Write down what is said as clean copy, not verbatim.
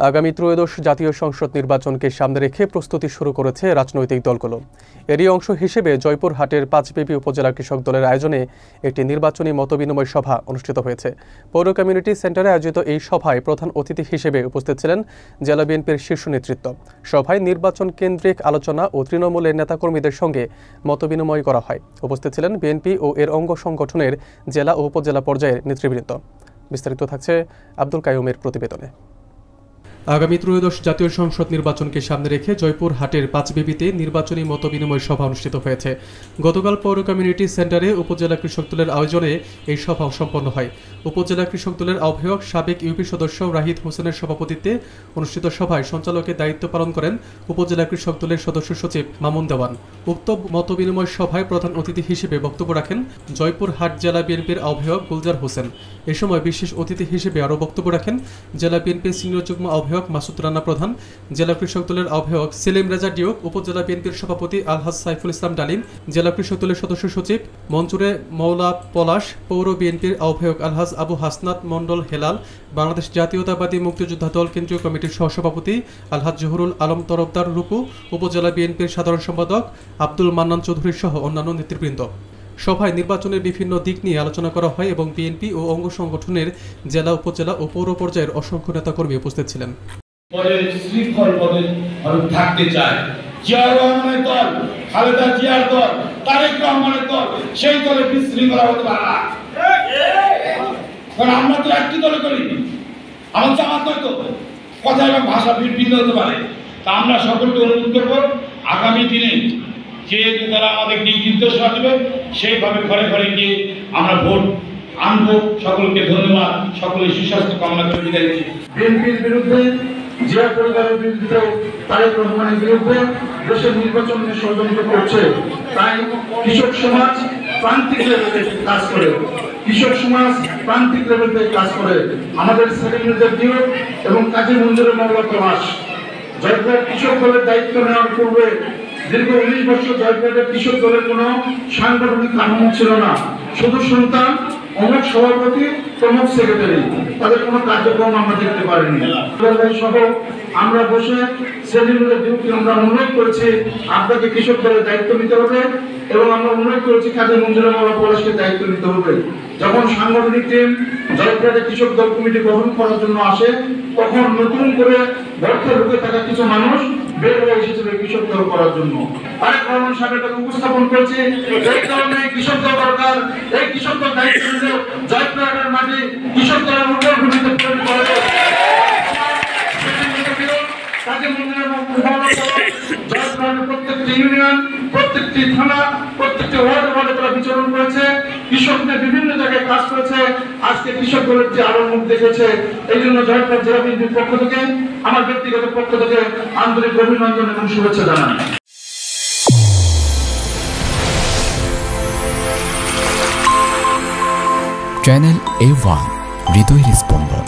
আগামী ত্রয়োদশ জাতীয় সংসদ নির্বাচনকে সামনে রেখে প্রস্তুতি শুরু করেছে রাজনৈতিক দলগুলো। এরই অংশ হিসেবে জয়পুরহাটের পাঁচবিবি উপজেলা কৃষক দলের আয়োজনে একটি নির্বাচনী মতবিনিময় সভা অনুষ্ঠিত হয়েছে। পৌর কমিউনিটি সেন্টারে আয়োজিত এই সভায় প্রধান অতিথি হিসেবে উপস্থিত ছিলেন জেলা বিএনপির শীর্ষ নেতৃত্ব। সভায় নির্বাচন কেন্দ্রিক আলোচনা ও তৃণমূলের নেতাকর্মীদের সঙ্গে মতবিনিময় করা হয়। উপস্থিত ছিলেন বিএনপি ও এর অঙ্গ সংগঠনের জেলা ও উপজেলা পর্যায়ের নেতৃবৃন্দ। বিস্তারিত থাকছে আব্দুল কাইয়ুমের প্রতিবেদনে। আগামী ত্রয়োদশ জাতীয় সংসদ নির্বাচনকে সামনে রেখে জয়পুরহাটের পাঁচবিবিতে নির্বাচনী মতবিনিময় সভা অনুষ্ঠিত হয়েছে। গতকাল পৌর কমিউনিটি সেন্টারে উপজেলা কৃষক দলের আয়োজনে এই সভা সম্পন্ন হয়। উপজেলা কৃষক দলের আহ্বায়ক সাবেক ইউপি সদস্য রাহিদ হোসেনের সভাপতিত্বে অনুষ্ঠিত সভায় সঞ্চালকের দায়িত্ব পালন করেন উপজেলা কৃষক দলের সদস্য সচিব মামুন দেওয়ান। উক্ত মতবিনিময় সভায় প্রধান অতিথি হিসেবে বক্তব্য রাখেন জয়পুরহাট জেলা বিএনপির আহ্বায়ক গুলজার হোসেন। এ সময় বিশেষ অতিথি হিসেবে আরও বক্তব্য রাখেন জেলা বিএনপির সিনিয়র যুগ্ম আহ্বায়ক মাসুদ রানা প্রধান, জেলা কৃষক দলের আহ্বায়ক সেলিম রেজা ডিউক, উপজেলা বিএনপির সভাপতি আলহাজ সাইফুল ইসলাম ডালিম, জেলা কৃষক দলের সদস্য সচিব মঞ্জুরে মৌলা পলাশ, পৌর বিএনপির আহ্বায়ক আলহাজ আবু হাসনাত মন্ডল হেলাল, বাংলাদেশ জাতীয়তাবাদী মুক্তিযোদ্ধা দল কেন্দ্রীয় কমিটির সহসভাপতি আলহাজ জহুরুল আলম তরফদার রূপু, উপজেলা বিএনপির সাধারণ সম্পাদক আব্দুল মান্নান চৌধুরী সহ অন্যান্য নেতৃবৃন্দ। সভায় নির্বাচনের বিভিন্ন দিক নিয়ে আলোচনা করা হয় এবং বিএনপি ও অঙ্গ সংগঠনের জেলা, উপজেলা ও পৌর পর্যায়ের অসংখ্য নেতাকর্মী উপস্থিত ছিলেন। শৃঙ্খল পদে থাকতে চায় জিয়াউর রহমানের দল, খালেদা জিয়ার দল, তারেক রহমানের দল, সেই দলে বিশৃঙ্খলা হতে পারে না। কারণ আমরা তো একটি দলে করি, আমার জামাত নয় তো, কথা এবং ভাষা ভিন্ন হতে পারে। তা আমরা সকলকে অনুরোধ করবো আগামী দিনে যে তারা আমাদের দিক নির্দেশনা দেবে সেইভাবে ঘরে ঘরে গিয়ে আমরা ভোট আনবো। সকলকে ধন্যবাদ, সকলের সুস্বাস্থ্য কামনা করে বিদায় দিচ্ছি। বিএনপির বিরুদ্ধে, জিয়া পরিবারের বিরুদ্ধে, তারেক রহমানের বিরুদ্ধে দেশের নির্বাচন নিয়ে ষড়যন্ত্র করছে। তাই কৃষক সমাজ প্রান্তিক লেভেলে কাজ করে, কৃষক সমাজ প্রান্তিক লেভেলে কাজ করে। আমাদের সেলিমদের নিয়োগ এবং কাজী মঞ্জুরের মামলা প্রবাস জয়পুরহাট কৃষক দলের দায়িত্ব নেওয়ার পূর্বে দীর্ঘ 19 বছর জয়পুরহাটের কৃষক দলের কোনো সাংগঠনিক কাঠামো ছিল না। শুধু সন্তান, অমুক সভাপতি, প্রমুখ সেক্রেটারি, তাদের কোনো কার্যক্রম আমরা দেখতে পারিনি। সহ আমরা বসে সেলিমদের ডিউটি আমরা অনুরোধ করেছি আপনাকে কৃষক দলের দায়িত্ব নিতে হবে এবং আমরা অনুরোধ করেছি কাজী মঞ্জুরের মামলা পলাশকে দায়িত্ব নিতে হবে। যখন সাংগঠনিক টিম জয়পুরহাটের কৃষক দল কমিটি গঠন করার জন্য আসে, তখন নতুন করে গর্তে ঢুকে থাকা কিছু মানুষ বের হয়ে এসেছিল কৃষক দল করার জন্য। তারেক রহমান সাহেব তাকে উপস্থাপন করেছে এই কারণে কৃষক দল দরকার, এই কৃষক দল দায়িত্ব নিলে জয়পুরহাটের মাটি কৃষক দলের উপর ভূমিতে পরিণত হবে। জয়পুরহাটের প্রত্যেকটি ইউনিয়ন, প্রত্যেকটি থানা, প্রত্যেকটি ওয়ার্ডে তারা বিচরণ করেছে, কৃষকদের বিভিন্ন জায়গায় কাজ করেছে। আজকে কৃষক দলের যে আরো মুখ দেখেছে, এই জন্য জয়পুরহাট জেলা বিএনপির পক্ষ থেকে, আমার ব্যক্তিগত পক্ষ থেকে আন্তরিক অভিনন্দন এবং শুভেচ্ছা জানাই। চ্যানেল A1 হৃদয়ের স্পন্দন।